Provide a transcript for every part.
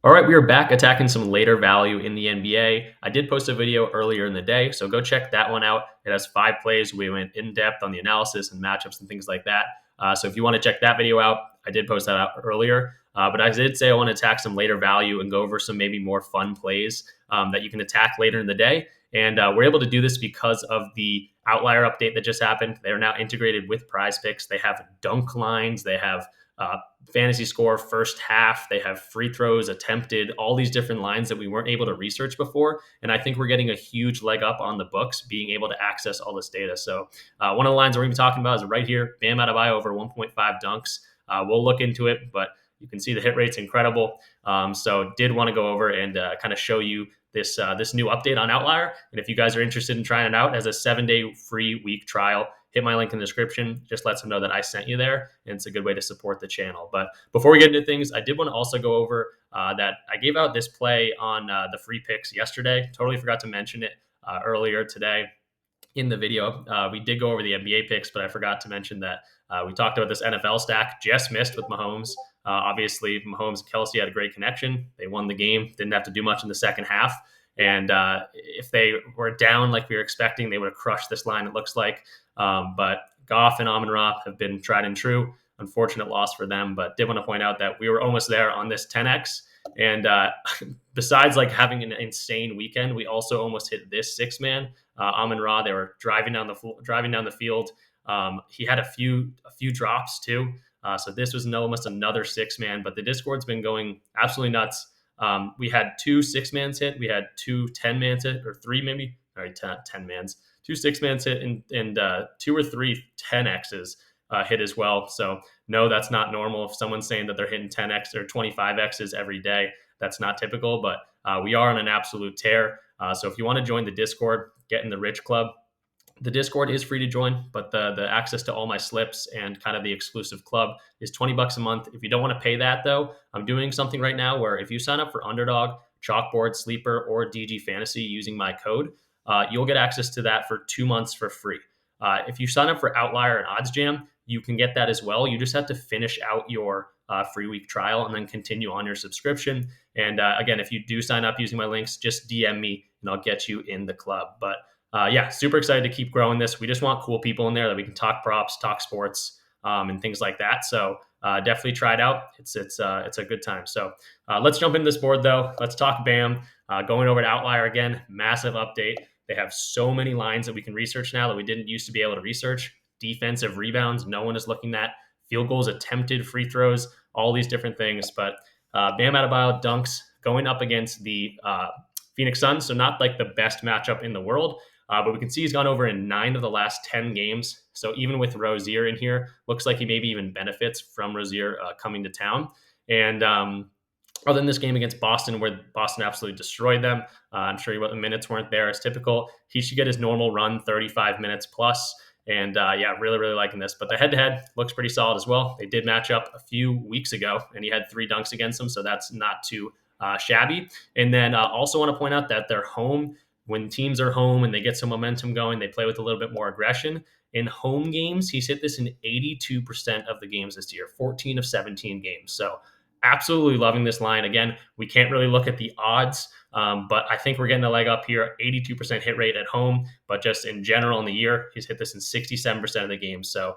All right, we are back attacking some later value in the NBA. I did post a video earlier in the day, so go check that one out. It has 5 plays. We went in depth on the analysis and matchups and things like that. So if you want to check that video out, I did post that out earlier. But I did say I want to attack some later value and go over some maybe more fun plays that you can attack later in the day. And we're able to do this because of the outlier update that just happened. They're now integrated with Prize Picks. They have dunk lines. They have uh, fantasy score first half. They have free throws attempted, all these different lines that we weren't able to research before. And I think we're getting a huge leg up on the books being able to access all this data. So one of the lines we're going to be talking about is right here, Bam Adebayo over 1.5 dunks. We'll look into it, but you can see the hit rate's incredible. So did want to go over and kind of show you this new update on Outlier. And if you guys are interested in trying it out as a 7-day free week trial, hit my link in the description. Just lets them know that I sent you there, and it's a good way to support the channel. But before we get into things, I did want to also go over that I gave out this play on the free picks yesterday. Totally forgot to mention it earlier today in the video. We did go over the NBA picks, but I forgot to mention that we talked about this NFL stack. Just missed with Mahomes. Obviously, Mahomes and Kelsey had a great connection. They won the game. Didn't have to do much in the second half. And if they were down like we were expecting, they would have crushed this line, it looks like. But Goff and Amon-Ra have been tried and true. Unfortunate loss for them, but did want to point out that we were almost there on this 10x. And besides like having an insane weekend, we also almost hit this 6-man. Amon-Ra, they were driving down the field. He had a few drops too. So this was almost another 6-man, but the Discord's been going absolutely nuts. We had 2 6-mans hit. We had 2 10-mans hit, or 3 maybe. All right, 10-mans. 2 6-mans hit, and 2 or 3 10x's hit as well. So no, that's not normal. If someone's saying that they're hitting 10x or 25x's every day, that's not typical. But we are on an absolute tear. So if you want to join the Discord, get in the Rich Club. The Discord is free to join, but the access to all my slips and kind of the exclusive club is $20 a month. If you don't want to pay that though, I'm doing something right now where if you sign up for Underdog, Chalkboard, Sleeper, or DG Fantasy using my code, you'll get access to that for 2 months for free. If you sign up for Outlier and Odds Jam, you can get that as well. You just have to finish out your free week trial and then continue on your subscription. And again, if you do sign up using my links, just DM me and I'll get you in the club. But yeah, super excited to keep growing this. We just want cool people in there that we can talk props, talk sports, and things like that. So definitely try it out. It's a good time. So let's jump into this board though. Let's talk Bam. Going over to Outlier again, massive update. They have so many lines that we can research now that we didn't used to be able to research. Defensive rebounds, no one is looking at. Field goals attempted, free throws, all these different things. But Bam Adebayo dunks going up against the Phoenix Suns. So not like the best matchup in the world. But we can see he's gone over in 9 of the last 10 games. So even with Rozier in here, looks like he maybe even benefits from Rozier coming to town. And other than this game against Boston, where Boston absolutely destroyed them, I'm sure the minutes weren't there as typical. He should get his normal run, 35 minutes plus. And yeah, really, really liking this. But the head-to-head looks pretty solid as well. They did match up a few weeks ago, and he had 3 dunks against him, so that's not too shabby. And then also want to point out that they're home. When teams are home and they get some momentum going, they play with a little bit more aggression. In home games, he's hit this in 82% of the games this year, 14 of 17 games. So absolutely loving this line. Again, we can't really look at the odds, but I think we're getting a leg up here. 82% hit rate at home, but just in general in the year, he's hit this in 67% of the games. So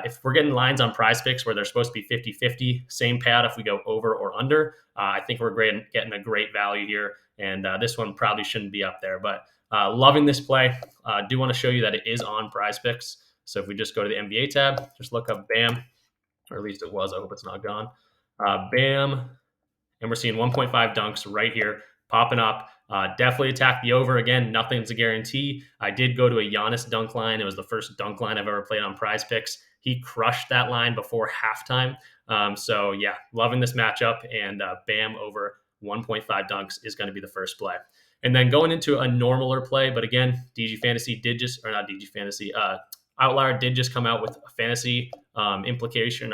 if we're getting lines on Prize Picks where they're supposed to be 50-50, same payout if we go over or under, I think we're getting a great value here. And this one probably shouldn't be up there, but loving this play. Do want to show you that it is on Prize Picks. So if we just go to the NBA tab, just look up Bam, or at least it was. I hope it's not gone. Bam, and we're seeing 1.5 dunks right here popping up. Definitely attack the over. Again, nothing's a guarantee. I did go to a Giannis dunk line. It was the first dunk line I've ever played on Prize Picks. He crushed that line before halftime. So yeah, loving this matchup, and Bam over 1.5 dunks is going to be the first play. And then going into a normaler play, but again, DG Fantasy did just, or not DG Fantasy, Outlier did just come out with a fantasy integrations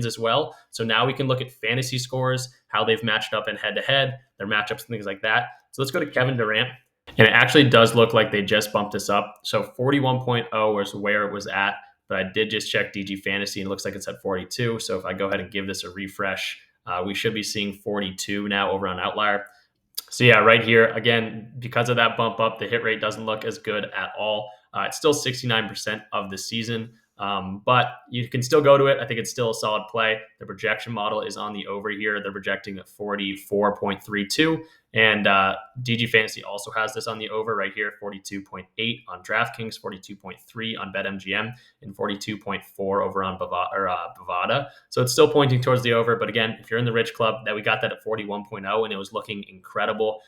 as well. So now we can look at fantasy scores, how they've matched up in head-to-head, their matchups and things like that. So let's go to Kevin Durant. And it actually does look like they just bumped this up. So 41.0 was where it was at, but I did just check DG Fantasy and it looks like it's at 42. So if I go ahead and give this a refresh, We should be seeing 42 now over on Outlier. So yeah, right here again, because of that bump up, the hit rate doesn't look as good at all. It's still 69% of the season, but you can still go to it. I think it's still a solid play. The projection model is on the over here. They're projecting at 44.32, and DG Fantasy also has this on the over right here, 42.8 on DraftKings, 42.3 on BetMGM, and 42.4 over on Bovada. So it's still pointing towards the over. But again, if you're in the Rich Club, that we got that at 41.0, and it was looking incredible.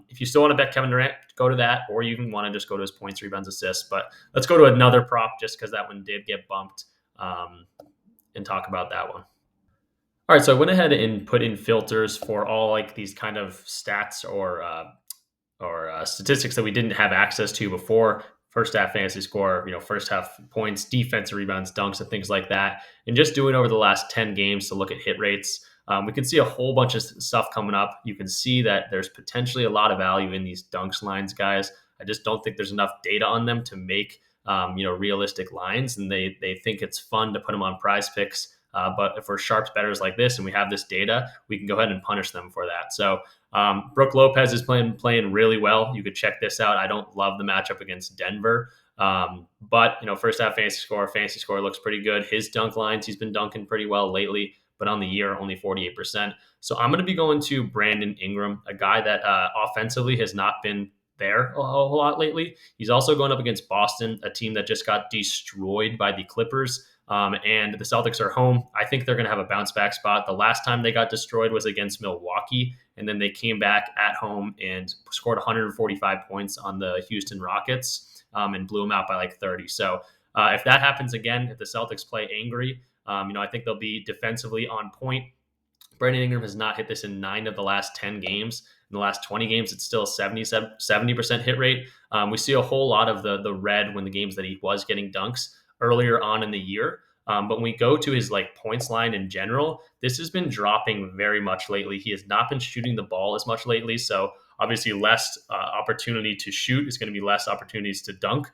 If you still want to bet Kevin Durant, go to that, or you even want to just go to his points, rebounds, assists. But let's go to another prop just because that one did get bumped, and talk about that one. All right, so I went ahead and put in filters for all like these kind of stats or statistics that we didn't have access to before. First half fantasy score, first half points, defense, rebounds, dunks, and things like that. And just doing over the last 10 games to look at hit rates, we can see a whole bunch of stuff coming up. You can see that there's potentially a lot of value in these dunks lines, guys. I just don't think there's enough data on them to make realistic lines, and they think it's fun to put them on Prize Picks. But if we're sharps bettors like this and we have this data, we can go ahead and punish them for that. So Brook Lopez is playing really well. You could check this out. I don't love the matchup against Denver. But first half fantasy score looks pretty good. His dunk lines, he's been dunking pretty well lately, but on the year, only 48%. So I'm going to be going to Brandon Ingram, a guy that offensively has not been there a whole lot lately. He's also going up against Boston, a team that just got destroyed by the Clippers. And the Celtics are home. I think they're going to have a bounce back spot. The last time they got destroyed was against Milwaukee, and then they came back at home and scored 145 points on the Houston Rockets, and blew them out by like 30. So if that happens again, if the Celtics play angry, I think they'll be defensively on point. Brandon Ingram has not hit this in 9 of the last 10 games. In the last 20 games, it's still a 70% hit rate. We see a whole lot of the red when the games that he was getting dunks earlier on in the year. But when we go to his like points line in general, this has been dropping very much lately. He has not been shooting the ball as much lately. So obviously less opportunity to shoot is going to be less opportunities to dunk.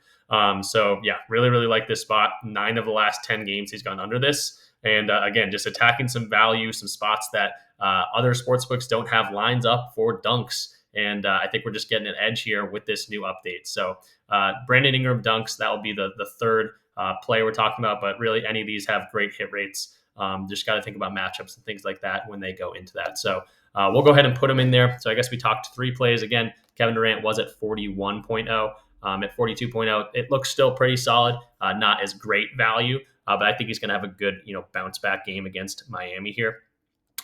So yeah, really, really like this spot. 9 of the last 10 games, he's gone under this. And again, just attacking some value, some spots that other sportsbooks don't have lines up for dunks. And I think we're just getting an edge here with this new update. So Brandon Ingram dunks, that will be the third play we're talking about. But really, any of these have great hit rates. Just got to think about matchups and things like that when they go into that. So we'll go ahead and put them in there. So I guess we talked 3 plays. Again, Kevin Durant was at 41.0. At 42.0, it looks still pretty solid, not as great value. But I think he's going to have a good, bounce back game against Miami here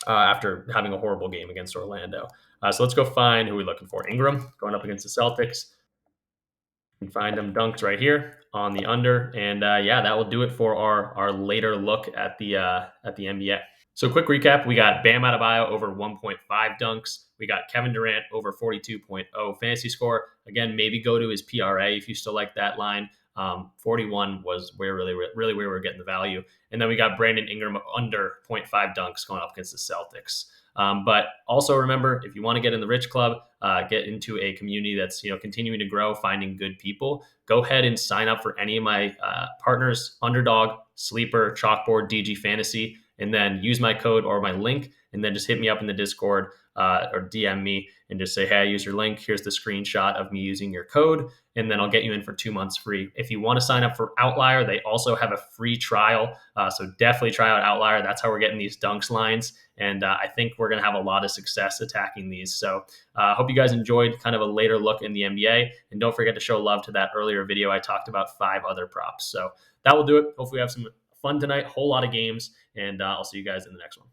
after having a horrible game against Orlando. So let's go find who we're looking for. Ingram going up against the Celtics. You can find them dunks right here on the under, and yeah, that will do it for our later look at the NBA. So quick recap: we got Bam Adebayo over 1.5 dunks. We got Kevin Durant over 42.0 fantasy score. Again, maybe go to his PRA if you still like that line. 41 was really where we were getting the value. And then we got Brandon Ingram under 0.5 dunks going up against the Celtics. But also remember, if you want to get in the Rich Club, get into a community that's continuing to grow, finding good people, go ahead and sign up for any of my partners: Underdog, Sleeper, Chalkboard, DG Fantasy, and then use my code or my link, and then just hit me up in the Discord or DM me and just say, hey, I use your link. Here's the screenshot of me using your code, and then I'll get you in for 2 months free. If you want to sign up for Outlier, they also have a free trial. So definitely try out Outlier. That's how we're getting these dunks lines. And I think we're going to have a lot of success attacking these. So I hope you guys enjoyed kind of a later look in the NBA. And don't forget to show love to that earlier video. I talked about 5 other props. So that will do it. Hopefully we have some fun tonight, whole lot of games, and I'll see you guys in the next one.